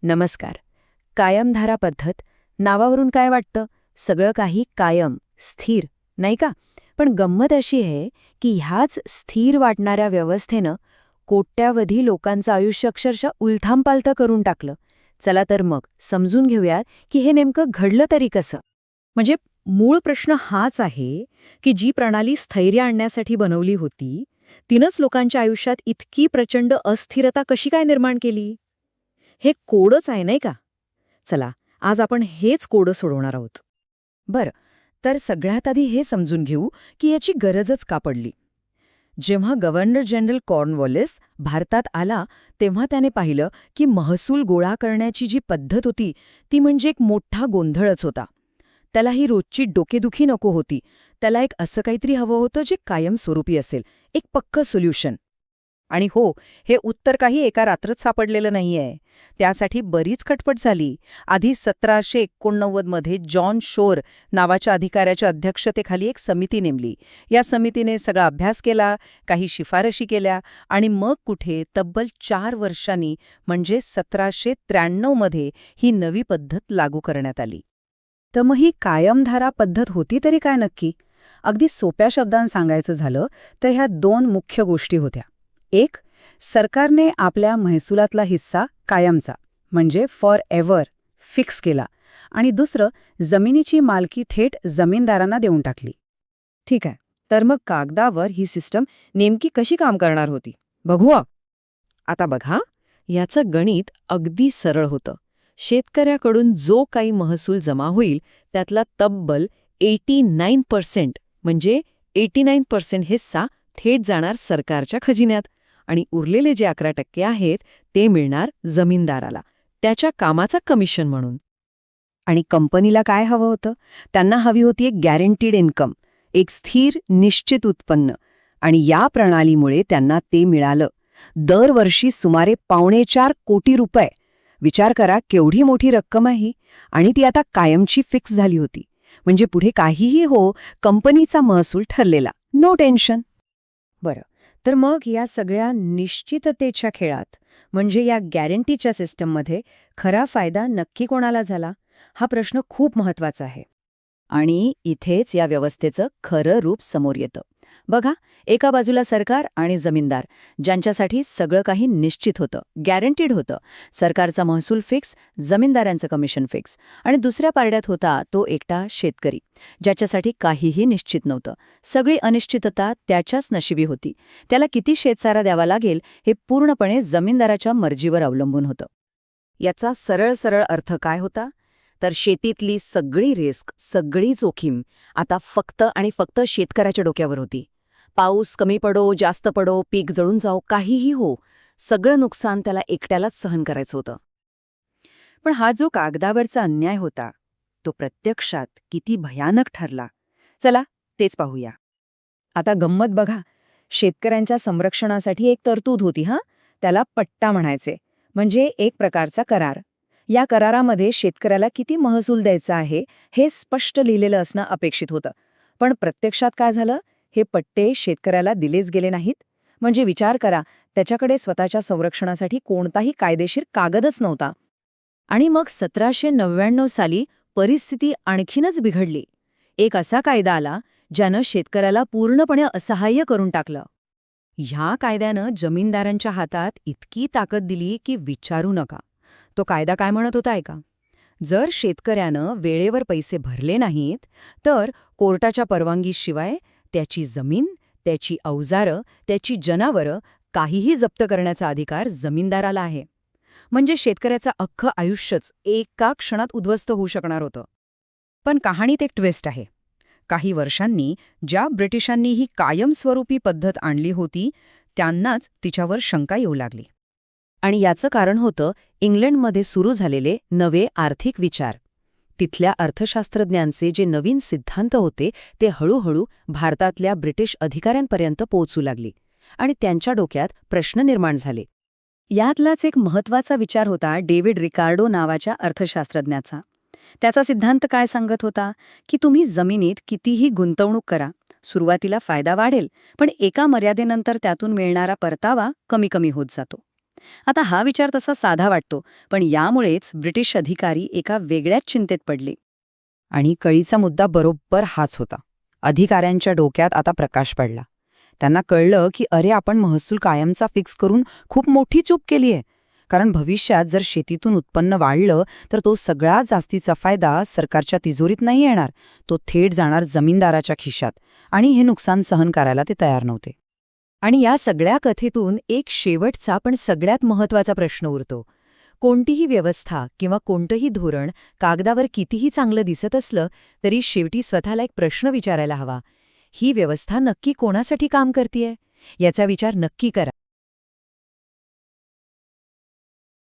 नमस्कार. कायमधारा पद्धत नावावरून काय वाटतं? सगळं काही कायम, स्थिर, नाही का? पण गंमत अशी आहे की ह्याच स्थिर वाटणाऱ्या व्यवस्थेनं कोट्यावधी लोकांचं आयुष्य अक्षरशः उलथांपालथं करून टाकलं. चला तर मग समजून घेऊयात की हे नेमकं घडलं तरी कसं. म्हणजे मूळ प्रश्न हाच आहे की जी प्रणाली स्थैर्य आणण्यासाठी बनवली होती तिनंच लोकांच्या आयुष्यात इतकी प्रचंड अस्थिरता कशी काय निर्माण केली. हे कोडच आहे नाही का. चला आज आपण हेच कोड सोडवणार आहोत. बरं, तर सगळ्यात आधी हे समजून घेऊ की याची गरजच का पडली. जेव्हा गव्हर्नर जनरल कॉर्नवॉलिस भारतात आला तेव्हा त्याने पाहिलं की महसूल गोळा करण्याची जी पद्धत होती ती म्हणजे एक मोठा गोंधळच होता. त्याला ही रोजची डोकेदुखी नको होती. त्याला एक असं काहीतरी हवं होतं जे कायमस्वरूपी असेल, एक पक्कं सोल्युशन. आणि हो, हे उत्तर काही एका रात्रच सापडलेलं नाहीये. त्यासाठी बरीच खटपट झाली. आधी 1789 मध्ये जॉन शोर नावाच्या अधिकाऱ्याच्या अध्यक्षतेखाली एक समिती नेमली. या समितीने सगळा अभ्यास केला, काही शिफारशी केल्या आणि मग कुठे तब्बल 4 वर्षांनी म्हणजे 1793 मध्ये ही नवी पद्धत लागू करण्यात आली. तर मग ही कायमधारा पद्धत होती तरी काय नक्की. अगदी सोप्या शब्दांत सांगायचं झालं तर ह्या दोन मुख्य गोष्टी होत्या. एक, सरकारने आपल्या महसुलातला हिस्सा कायमचा म्हणजे फॉर एव्हर फिक्स केला आणि दुसरं, जमिनीची मालकी थेट जमीनदारांना देऊन टाकली. ठीक आहे, तर मग कागदावर ही सिस्टम नेमकी कशी काम करणार होती बघूया. आता बघा, याचं गणित अगदी सरळ होतं. शेतकऱ्याकडून जो काही महसूल जमा होईल त्यातला तब्बल 89% म्हणजे 89% हिस्सा थेट जाणार सरकारच्या खजिन्यात आणि उरलेले जे 11% आहेत ते मिळणार जमीनदाराला त्याच्या कामाचा कमिशन म्हणून. आणि कंपनीला काय हवं होतं? त्यांना हवी होती एक गॅरंटीड इन्कम, एक स्थिर निश्चित उत्पन्न. आणि या प्रणालीमुळे त्यांना ते मिळालं. दरवर्षी सुमारे ₹4.25 कोटी. विचार करा केवढी मोठी रक्कम आहे. आणि ती आता कायमची फिक्स झाली होती. म्हणजे पुढे काहीही हो, कंपनीचा महसूल ठरलेला, नो टेन्शन. बरं, तर मग या सगळ्या निश्चिततेच्या खेळात म्हणजे या गॅरंटीच्या सिस्टममध्ये खरा फायदा नक्की कोणाला झाला? हा प्रश्न खूप महत्वाचा आहे. आणि इथेच या व्यवस्थेचं खरं रूप समोर येतं. बघा, एका बाजूला सरकार आणि जमीनदार, ज्यांच्यासाठी सगळं काही निश्चित होतं, गॅरंटीड होतं. सरकारचा महसूल फिक्स, जमीनदारांचं कमिशन फिक्स. आणि दुसऱ्या पारड्यात होता तो एकटा शेतकरी, ज्याच्यासाठी काहीही निश्चित नव्हतं. सगळी अनिश्चितता त्याच्याच नशिबी होती. त्याला किती शेतसारा द्यावा लागेल हे पूर्णपणे जमीनदाराच्या मर्जीवर अवलंबून होतं. याचा सरळ सरळ अर्थ काय होता? तर शेतीतली सगळी रिस्क, सगळी जोखीम आता फक्त आणि फक्त शेतकऱ्याच्या डोक्यावर होती. पाऊस कमी पडो, जास्त पडो, पीक जळून जाओ, काहीही हो, सगळं नुकसान त्याला एकट्यालाच सहन करायचं होतं. पण हा जो कागदावरचा अन्याय होता तो प्रत्यक्षात किती भयानक ठरला, चला तेच पाहूया. आता गंमत बघा, शेतकऱ्यांच्या संरक्षणासाठी एक तरतूद होती त्याला पट्टा म्हणायचे, म्हणजे एक प्रकारचा करार. या करारामध्ये शेतकऱ्याला किती महसूल द्यायचा आहे हे स्पष्ट लिहिलेलं असणं अपेक्षित होतं. पण प्रत्यक्षात काय झालं? हे पट्टे शेतकऱ्याला दिलेच गेले नाहीत. म्हणजे विचार करा, त्याच्याकडे स्वतःच्या संरक्षणासाठी कोणताही कायदेशीर कागदच नव्हता. आणि मग 1799 साली परिस्थिती आणखीनच बिघडली. एक असा कायदा आला ज्यानं शेतकऱ्याला पूर्णपणे असहाय्य करून टाकलं. ह्या कायद्यानं जमीनदारांच्या हातात इतकी ताकद दिली की विचारू नका. तो कायदा काय म्हणत होता ऐका. जर शेतकऱ्यानं वेळेवर पैसे भरले नाहीत तर कोर्टाच्या परवानगीशिवाय त्याची जमीन, त्याची अवजारं, त्याची जनावरं काहीही जप्त करण्याचा अधिकार जमीनदाराला आहे. म्हणजे शेतकऱ्याचं अख्खं आयुष्यच एका क्षणात उद्ध्वस्त होऊ शकणार होतं. पण कहाणीत एक ट्विस्ट आहे. काही वर्षांनी ज्या ब्रिटिशांनी ही कायमस्वरूपी पद्धत आणली होती त्यांनाच तिच्यावर शंका येऊ लागली. आणि याचं कारण होतं इंग्लंडमध्ये सुरू झालेले नवे आर्थिक विचार. तिथल्या अर्थशास्त्रज्ञांचे जे नवीन सिद्धांत होते ते हळूहळू भारतातल्या ब्रिटिश अधिकाऱ्यांपर्यंत पोहोचू लागले आणि त्यांच्या डोक्यात प्रश्न निर्माण झाले. यातलाच एक महत्त्वाचा विचार होता डेव्हिड रिकार्डो नावाच्या अर्थशास्त्रज्ञाचा. त्याचा सिद्धांत काय सांगत होता की तुम्ही जमिनीत कितीही गुंतवणूक करा, सुरुवातीला फायदा वाढेल, पण एका मर्यादेनंतर त्यातून मिळणारा परतावा कमी कमी होत जातो. आता हा विचार तसा साधा वाटतो, पण यामुळेच ब्रिटिश अधिकारी एका वेगळ्याच चिंतेत पडले. आणि कळीचा मुद्दा बरोबर हाच होता. अधिकाऱ्यांच्या डोक्यात आता प्रकाश पडला. त्यांना कळलं की अरे, आपण महसूल कायमचा फिक्स करून खूप मोठी चूक केली आहे. कारण भविष्यात जर शेतीतून उत्पन्न वाढलं तर तो सगळ्यात जास्तीचा फायदा सरकारच्या तिजोरीत नाही येणार, तो थेट जाणार जमीनदाराच्या खिशात, आणि हे नुकसान सहन करायला ते तयार नव्हते. आणि या सगळ्या कथेतून एक शेवटचा पण सगळ्यात महत्त्वाचा प्रश्न उरतो. कोणतीही व्यवस्था किंवा कोणतंही धोरण कागदावर कितीही चांगलं दिसत असलं तरी शेवटी स्वतःला एक प्रश्न विचारायला हवा. ही व्यवस्था नक्की कोणासाठी काम करतेय? याचा विचार नक्की करा.